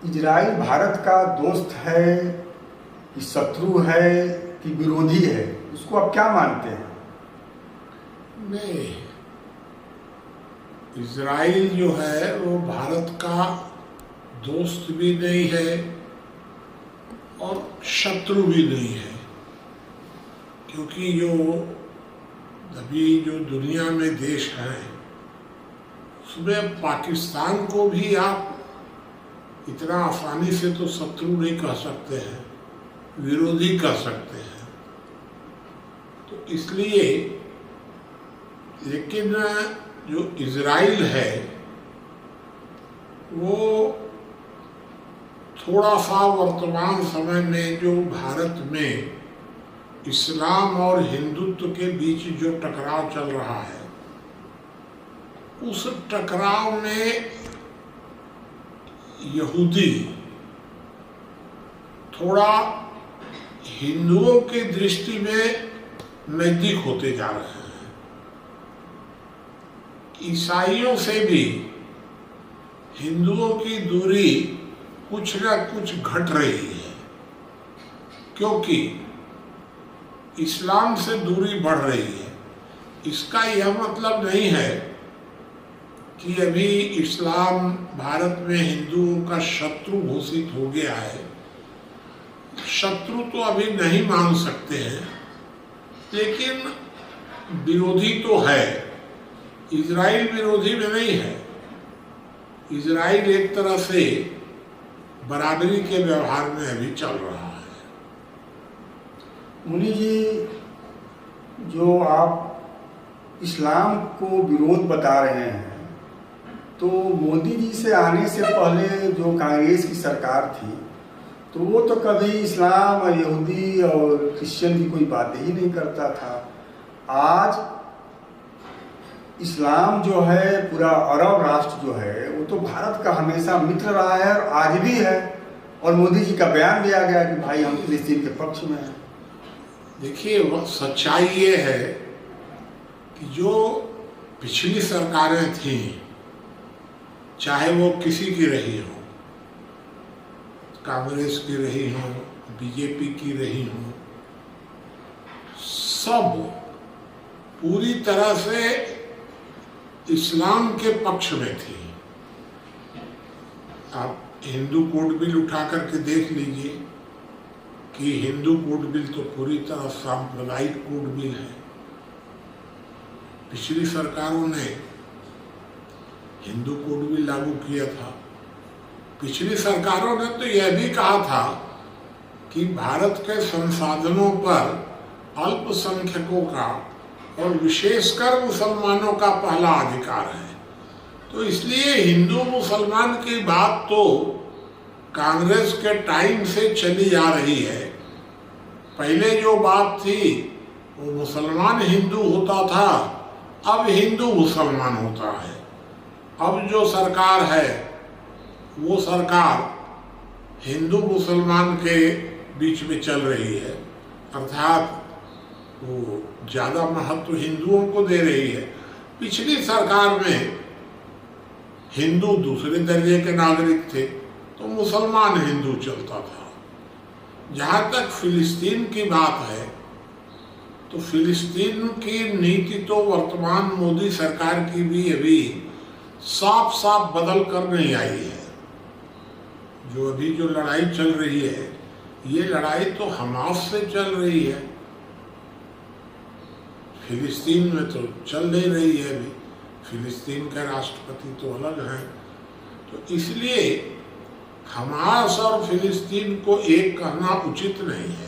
Israel Bharat का दोस्त है कि शत्रु है कि विरोधी है, उसको आप क्या मानते हैं? नहीं, इजराइल जो है वो भारत का दोस्त भी नहीं है और शत्रु भी नहीं है, क्योंकि अभी जो दुनिया में देश हैं उसमें पाकिस्तान को भी आप इतना आसानी से तो शत्रु नहीं कह सकते हैं, विरोधी कह सकते हैं। तो इसलिए, लेकिन जो इजराइल है वो थोड़ा सा वर्तमान समय में जो भारत में इस्लाम और हिंदुत्व के बीच जो टकराव चल रहा है, उस टकराव में यहूदी थोड़ा हिंदुओं की दृष्टि में नजदीक होते जा रहे हैं। ईसाइयों से भी हिंदुओं की दूरी कुछ न कुछ घट रही है, क्योंकि इस्लाम से दूरी बढ़ रही है। इसका यह मतलब नहीं है कि अभी इस्लाम भारत में हिंदुओं का शत्रु घोषित हो गया है। शत्रु तो अभी नहीं मान सकते हैं, लेकिन विरोधी तो है। इजराइल विरोधी में नहीं है। इजराइल एक तरह से बराबरी के व्यवहार में अभी चल रहा है। मुनि जी, जो आप इस्लाम को विरोध बता रहे हैं, तो मोदी जी से आने से पहले जो कांग्रेस की सरकार थी, तो वो तो कभी इस्लाम और यहूदी और क्रिश्चियन की कोई बात ही नहीं करता था। आज इस्लाम जो है, पूरा अरब राष्ट्र जो है, वो तो भारत का हमेशा मित्र रहा है और आज भी है। और मोदी जी का बयान भी आ गया कि भाई हम फिलिस्तीन के पक्ष में हैं। देखिए, सच्चाई ये है कि जो पिछली सरकारें थीं, चाहे वो किसी की रही हो, कांग्रेस की रही हो, बीजेपी की रही हो, सब पूरी तरह से इस्लाम के पक्ष में थी। आप हिंदू कोड बिल उठा करके देख लीजिए कि हिंदू कोड बिल तो पूरी तरह सांप्रदायिक कोड बिल है। पिछली सरकारों ने हिंदू कोड बिल लागू किया था। पिछली सरकारों ने तो यह भी कहा था कि भारत के संसाधनों पर अल्पसंख्यकों का और विशेषकर मुसलमानों का पहला अधिकार है। तो इसलिए हिंदू मुसलमान की बात तो कांग्रेस के टाइम से चली आ रही है। पहले जो बात थी वो मुसलमान हिंदू होता था, अब हिंदू मुसलमान होता है। अब जो सरकार है वो सरकार हिंदू मुसलमान के बीच में चल रही है, अर्थात वो ज़्यादा महत्व हिंदुओं को दे रही है। पिछली सरकार में हिंदू दूसरे दर्जे के नागरिक थे, तो मुसलमान हिंदू चलता था। जहाँ तक फिलिस्तीन की बात है, तो फिलिस्तीन की नीति तो वर्तमान मोदी सरकार की भी अभी साफ साफ बदल कर नहीं आई है। जो अभी जो लड़ाई चल रही है, ये लड़ाई तो हमास से चल रही है, फिलिस्तीन में तो चल नहीं रही है। अभी फिलिस्तीन का राष्ट्रपति तो अलग है। तो इसलिए हमास और फिलिस्तीन को एक कहना उचित नहीं है।